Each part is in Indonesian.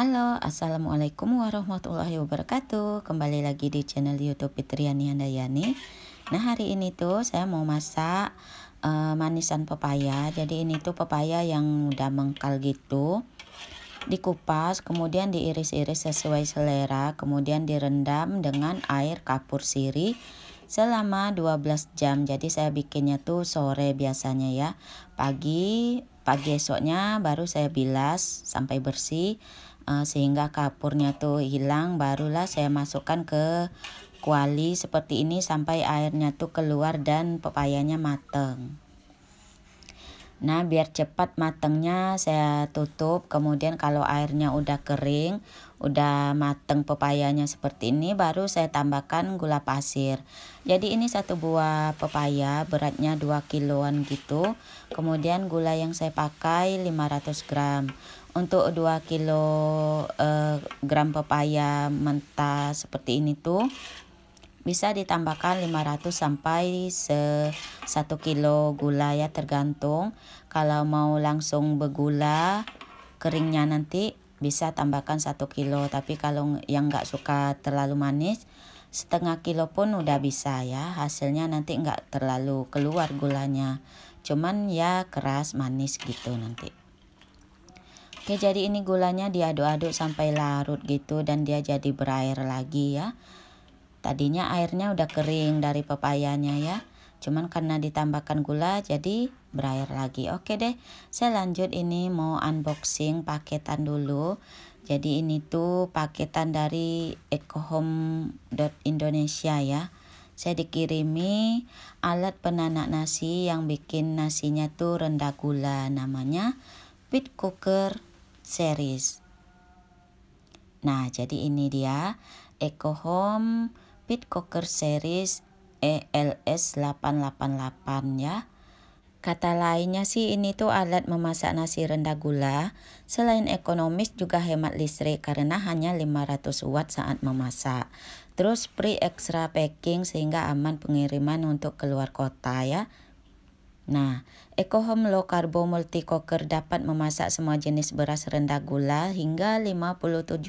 Halo, Assalamualaikum warahmatullahi wabarakatuh. Kembali lagi di channel YouTube Fitriani Handayani. Nah, hari ini tuh saya mau masak manisan pepaya. Jadi ini tuh pepaya yang udah mengkal gitu. Dikupas, kemudian diiris-iris sesuai selera, kemudian direndam dengan air kapur sirih selama 12 jam. Jadi saya bikinnya tuh sore biasanya ya. Pagi esoknya baru saya bilas sampai bersih. Sehingga kapurnya tuh hilang, barulah saya masukkan ke kuali seperti ini sampai airnya tuh keluar dan pepayanya mateng. Nah, biar cepat matengnya saya tutup, kemudian kalau airnya udah kering, udah mateng pepayanya seperti ini, baru saya tambahkan gula pasir. Jadi ini satu buah pepaya beratnya 2 kiloan gitu. Kemudian gula yang saya pakai 500 gram. Untuk 2 gram pepaya mentah seperti ini tuh bisa ditambahkan 500 sampai 1 kilo gula ya, tergantung. Kalau mau langsung bergula keringnya nanti bisa tambahkan 1 kilo, tapi kalau yang nggak suka terlalu manis, setengah kilo pun udah bisa ya. Hasilnya nanti nggak terlalu keluar gulanya, cuman ya keras manis gitu nanti. Oke, jadi ini gulanya diaduk-aduk sampai larut gitu dan dia jadi berair lagi ya. Tadinya airnya udah kering dari pepayanya ya, cuman karena ditambahkan gula jadi berair lagi. Oke deh, saya lanjut ini mau unboxing paketan dulu. Jadi ini tuh paketan dari ecohome.indonesia ya. Saya dikirimi alat penanak nasi yang bikin nasinya tuh rendah gula, namanya Pit Cooker Series. Nah, jadi ini dia Ecohome Pit Cooker Series ELS 888 ya. Kata lainnya sih ini tuh alat memasak nasi rendah gula. Selain ekonomis juga hemat listrik karena hanya 500 watt saat memasak. Terus free extra packing sehingga aman pengiriman untuk keluar kota ya. Nah, Ecohome Low Carbo Multi Cooker dapat memasak semua jenis beras rendah gula hingga 57%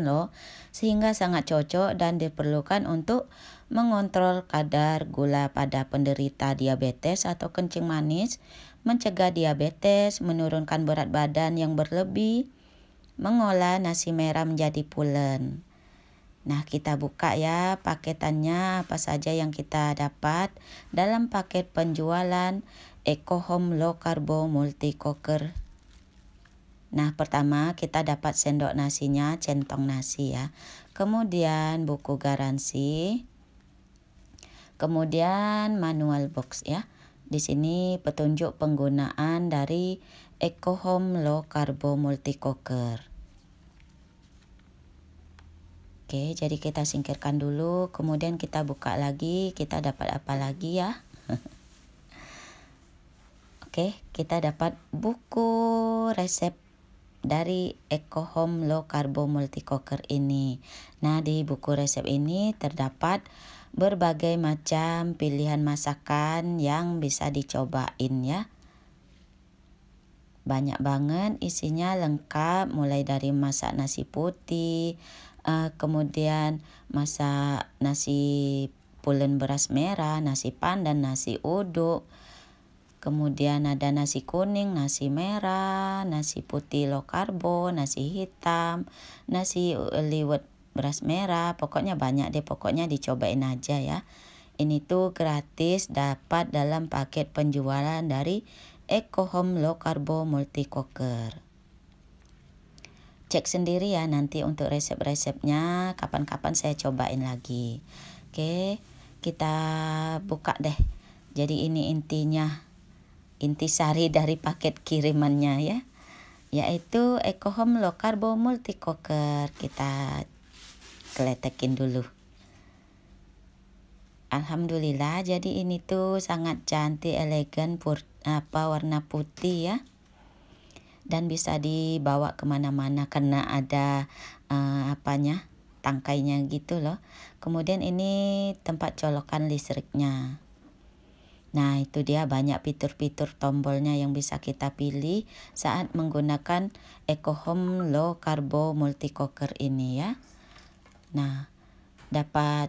loh, sehingga sangat cocok dan diperlukan untuk mengontrol kadar gula pada penderita diabetes atau kencing manis, mencegah diabetes, menurunkan berat badan yang berlebih, mengolah nasi merah menjadi pulen. Nah, kita buka ya paketannya, apa saja yang kita dapat dalam paket penjualan Ecohome Low Carbo Multi Cooker. Nah, pertama kita dapat sendok nasinya, centong nasi ya. Kemudian buku garansi. Kemudian manual box ya. Di sini petunjuk penggunaan dari Ecohome Low Carbo Multi Cooker. Oke, jadi kita singkirkan dulu, kemudian kita buka lagi, kita dapat apa lagi ya? Oke, kita dapat buku resep dari Ecohome Low Carbo Multi Cooker ini. Nah, di buku resep ini terdapat berbagai macam pilihan masakan yang bisa dicobain ya. Banyak banget isinya, lengkap, mulai dari masak nasi putih, kemudian masak nasi pulen beras merah, nasi pandan, nasi uduk, kemudian ada nasi kuning, nasi merah, nasi putih low karbo, nasi hitam, nasi liwet beras merah. Pokoknya banyak deh, pokoknya dicobain aja ya. Ini tuh gratis, dapat dalam paket penjualan dari Ecohome Low Carbo Multi Cooker. Cek sendiri ya nanti untuk resep-resepnya, kapan-kapan saya cobain lagi. Oke, kita buka deh. Jadi ini intinya, intisari dari paket kirimannya ya, yaitu Ecohome Low Carbo Multi Cooker. Kita keletekin dulu. Alhamdulillah, jadi ini tuh sangat cantik, elegan, warna putih ya. Dan bisa dibawa kemana-mana karena ada tangkainya gitu loh. Kemudian ini tempat colokan listriknya. Nah, itu dia banyak fitur-fitur tombolnya yang bisa kita pilih saat menggunakan EcoHome Low Carbo Multi Cooker ini ya. Nah, dapat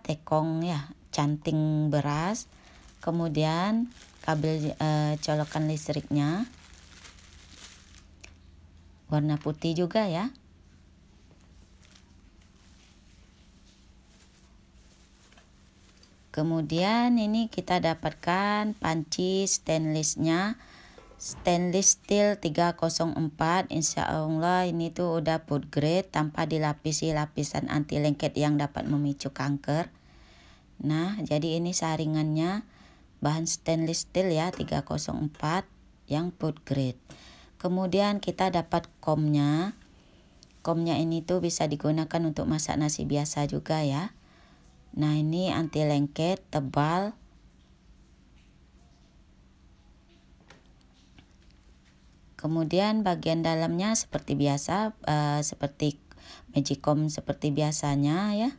tekong ya, canting beras, kemudian kabel colokan listriknya warna putih juga ya. Kemudian ini kita dapatkan panci stainlessnya, stainless steel 304. Insya Allah ini tuh udah food grade tanpa dilapisi lapisan anti lengket yang dapat memicu kanker. Nah, jadi ini saringannya bahan stainless steel ya, 304 yang food grade. Kemudian kita dapat komnya. Komnya ini tuh bisa digunakan untuk masak nasi biasa juga ya. Nah, ini anti lengket, tebal. Kemudian bagian dalamnya seperti biasa, seperti Magicom seperti biasanya ya.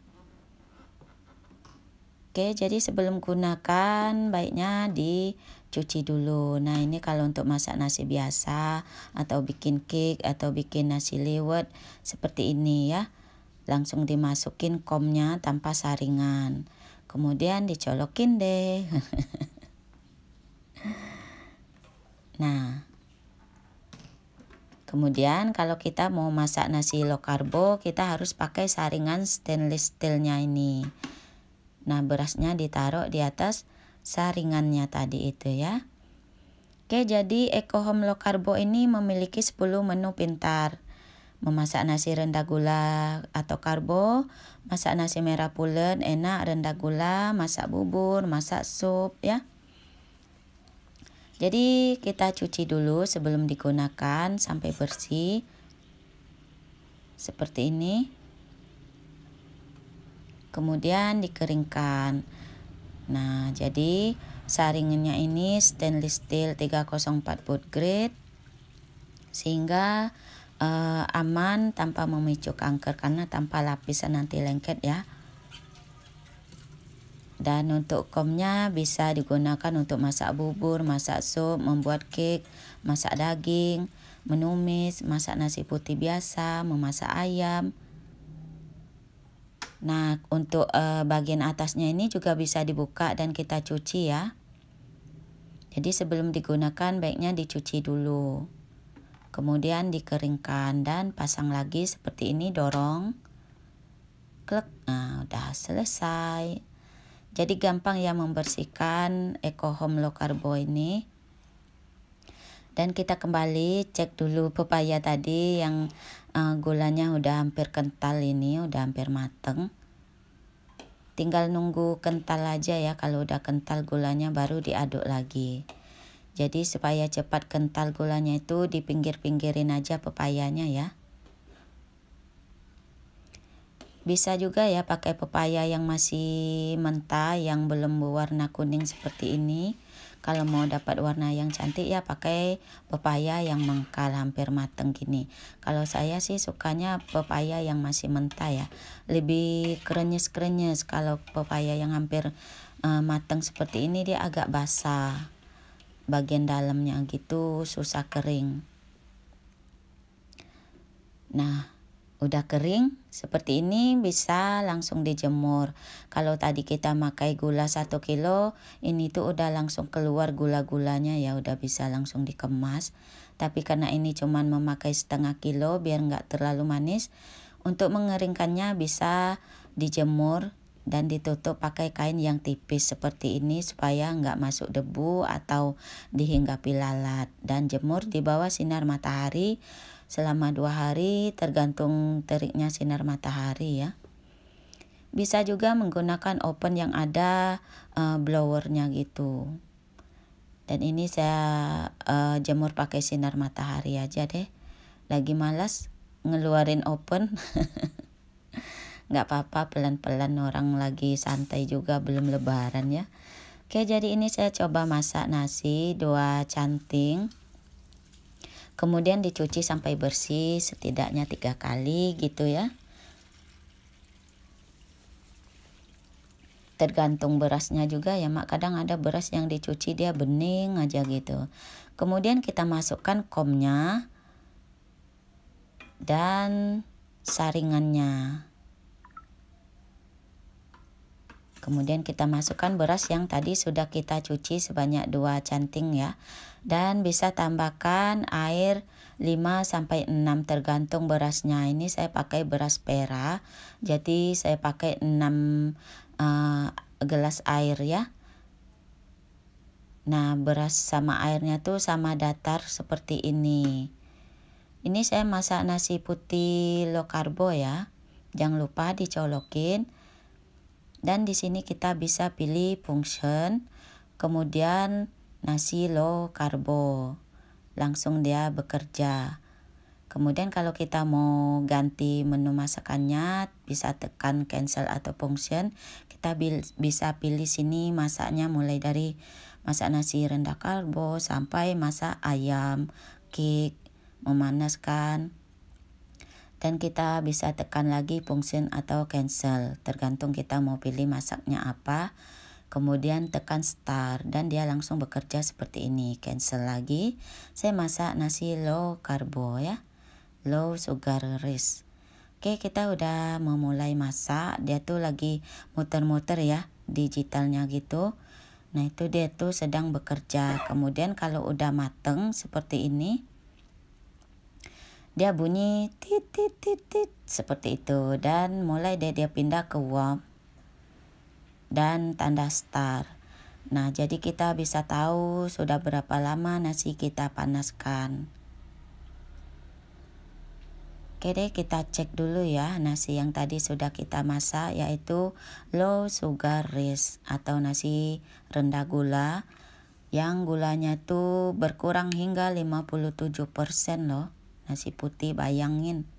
Oke, jadi sebelum gunakan baiknya dicuci dulu. Nah, ini kalau untuk masak nasi biasa atau bikin cake atau bikin nasi liwet seperti ini ya. Langsung dimasukin komnya tanpa saringan. Kemudian dicolokin deh. Nah, kemudian kalau kita mau masak nasi low karbo, kita harus pakai saringan stainless steelnya ini. Nah, berasnya ditaruh di atas saringannya tadi itu ya. Oke, jadi EcoHome Low Carbo ini memiliki 10 menu pintar. Memasak nasi rendah gula atau karbo, masak nasi merah pulen enak rendah gula, masak bubur, masak sup ya. Jadi kita cuci dulu sebelum digunakan sampai bersih. Seperti ini. Kemudian dikeringkan. Nah, jadi saringannya ini stainless steel 304 food grade sehingga aman tanpa memicu kanker karena tanpa lapisan anti lengket ya. Dan untuk komnya bisa digunakan untuk masak bubur, masak sup, membuat cake, masak daging, menumis, masak nasi putih biasa, memasak ayam. Nah, untuk bagian atasnya ini juga bisa dibuka dan kita cuci ya. Jadi sebelum digunakan baiknya dicuci dulu. Kemudian dikeringkan dan pasang lagi seperti ini, dorong. Klik. Nah, udah selesai. Jadi gampang ya membersihkan EcoHome Low Carbo ini. Dan kita kembali cek dulu pepaya tadi yang gulanya udah hampir kental ini, udah hampir mateng. Tinggal nunggu kental aja ya, kalau udah kental gulanya baru diaduk lagi. Jadi supaya cepat kental gulanya itu di pinggir-pinggirin aja pepayanya ya. Bisa juga ya pakai pepaya yang masih mentah yang belum berwarna kuning seperti ini. Kalau mau dapat warna yang cantik ya pakai pepaya yang mengkal hampir mateng gini. Kalau saya sih sukanya pepaya yang masih mentah ya. Lebih krenyes-krenyes. Kalau pepaya yang hampir mateng seperti ini dia agak basah. Bagian dalamnya gitu susah kering. Nah, udah kering seperti ini bisa langsung dijemur. Kalau tadi kita pakai gula 1 kilo, ini tuh udah langsung keluar gula-gulanya ya, udah bisa langsung dikemas. Tapi karena ini cuman memakai setengah kilo biar nggak terlalu manis, untuk mengeringkannya bisa dijemur dan ditutup pakai kain yang tipis seperti ini supaya nggak masuk debu atau dihinggapi lalat. Dan jemur di bawah sinar matahari selama 2 hari tergantung teriknya sinar matahari ya. Bisa juga menggunakan oven yang ada blowernya gitu. Dan ini saya jemur pakai sinar matahari aja deh. Lagi malas ngeluarin oven. Nggak apa-apa, pelan-pelan, orang lagi santai juga, belum lebaran ya. Oke, jadi ini saya coba masak nasi 2 canting. Kemudian dicuci sampai bersih setidaknya 3 kali gitu ya. tergantung berasnya juga ya mak, kadang ada beras yang dicuci dia bening aja gitu. Kemudian kita masukkan komnya dan saringannya. Kemudian kita masukkan beras yang tadi sudah kita cuci sebanyak 2 canting ya. Dan bisa tambahkan air 5-6 tergantung berasnya. Ini saya pakai beras pera, jadi saya pakai 6 gelas air ya. Nah, beras sama airnya tuh sama datar seperti ini. Ini saya masak nasi putih low karbo ya. Jangan lupa dicolokin. Dan di sini kita bisa pilih function, kemudian nasi low karbo. Langsung dia bekerja. Kemudian kalau kita mau ganti menu masakannya, bisa tekan cancel atau function. Kita bisa pilih sini masaknya mulai dari masak nasi rendah karbo sampai masak ayam, cake, memanaskan. Dan kita bisa tekan lagi function atau cancel, tergantung kita mau pilih masaknya apa. Kemudian tekan start dan dia langsung bekerja seperti ini. Cancel lagi. Saya masak nasi low karbo ya. Low sugar rice. Oke, kita udah memulai masak. Dia tuh lagi muter-muter ya, digitalnya gitu. Nah, itu dia tuh sedang bekerja. Kemudian kalau udah mateng seperti ini, dia bunyi tit tit tit tit seperti itu, dan mulai dia pindah ke warm dan tanda start. Nah, jadi kita bisa tahu sudah berapa lama nasi kita panaskan. Oke deh, kita cek dulu ya nasi yang tadi sudah kita masak, yaitu low sugar rice atau nasi rendah gula, yang gulanya tuh berkurang hingga 57% loh. Nasi putih bayangin,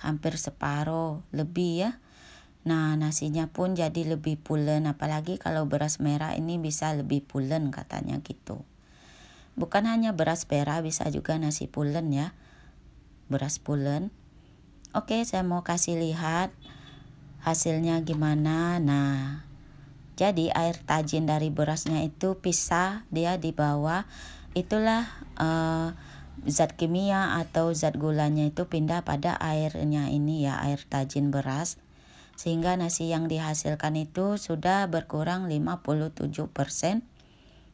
hampir separuh lebih ya. Nah, nasinya pun jadi lebih pulen, apalagi kalau beras merah ini bisa lebih pulen katanya gitu. Bukan hanya beras merah, bisa juga nasi pulen ya, beras pulen. Oke, saya mau kasih lihat hasilnya gimana. Nah, jadi air tajin dari berasnya itu pisah, dia di bawah. Itulah zat kimia atau zat gulanya itu pindah pada airnya ini ya, air tajin beras. Sehingga nasi yang dihasilkan itu sudah berkurang 57%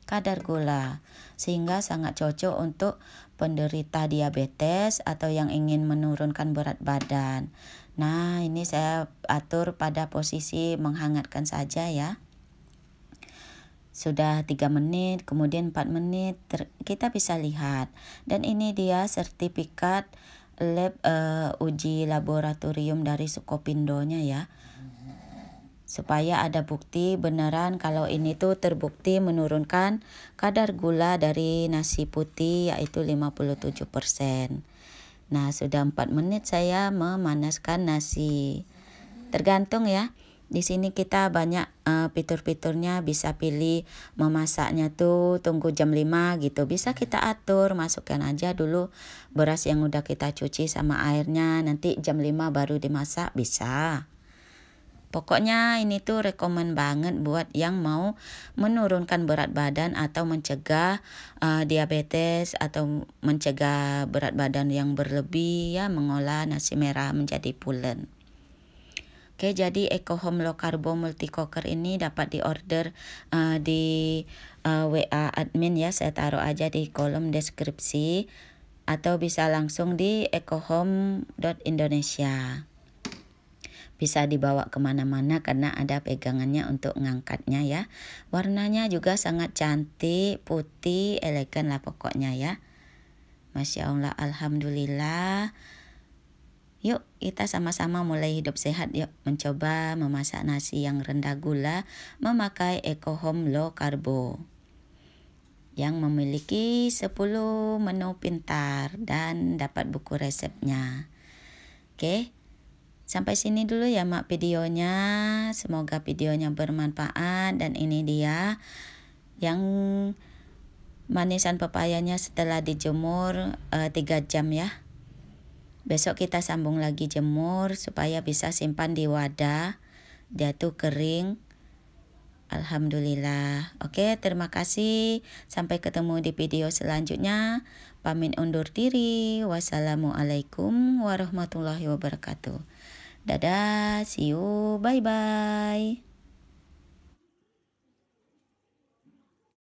kadar gula. Sehingga sangat cocok untuk penderita diabetes atau yang ingin menurunkan berat badan. Nah, ini saya atur pada posisi menghangatkan saja ya. Sudah 3 menit, kemudian 4 menit, kita bisa lihat. Dan ini dia sertifikat lab uji laboratorium dari Sukopindonya ya. Supaya ada bukti beneran kalau ini tuh terbukti menurunkan kadar gula dari nasi putih, yaitu 57%. Nah, sudah 4 menit saya memanaskan nasi. Tergantung ya. Di sini kita banyak fitur-fiturnya, bisa pilih memasaknya tuh tunggu jam 5 gitu. Bisa kita atur, masukkan aja dulu beras yang udah kita cuci sama airnya, nanti jam 5 baru dimasak, bisa. Pokoknya ini tuh rekomen banget buat yang mau menurunkan berat badan atau mencegah diabetes atau mencegah berat badan yang berlebih ya, mengolah nasi merah menjadi pulen. Oke, jadi Eco Home Low Carbo Multi Cooker ini dapat diorder di WA admin ya. Saya taruh aja di kolom deskripsi, atau bisa langsung di ecohome.indonesia. Bisa dibawa kemana-mana karena ada pegangannya untuk ngangkatnya ya. Warnanya juga sangat cantik, putih, elegan lah pokoknya ya. Masya Allah, Alhamdulillah. Yuk kita sama-sama mulai hidup sehat, yuk mencoba memasak nasi yang rendah gula memakai Eco Home Low Carbo yang memiliki 10 menu pintar dan dapat buku resepnya. Oke, sampai sini dulu ya mak videonya. Semoga videonya bermanfaat. Dan ini dia yang manisan pepayanya setelah dijemur 3 jam ya. Besok kita sambung lagi jemur supaya bisa simpan di wadah. Dia tuh kering. Alhamdulillah. Oke, terima kasih. Sampai ketemu di video selanjutnya. Pamit undur diri. Wassalamualaikum warahmatullahi wabarakatuh. Dadah, see you, bye-bye.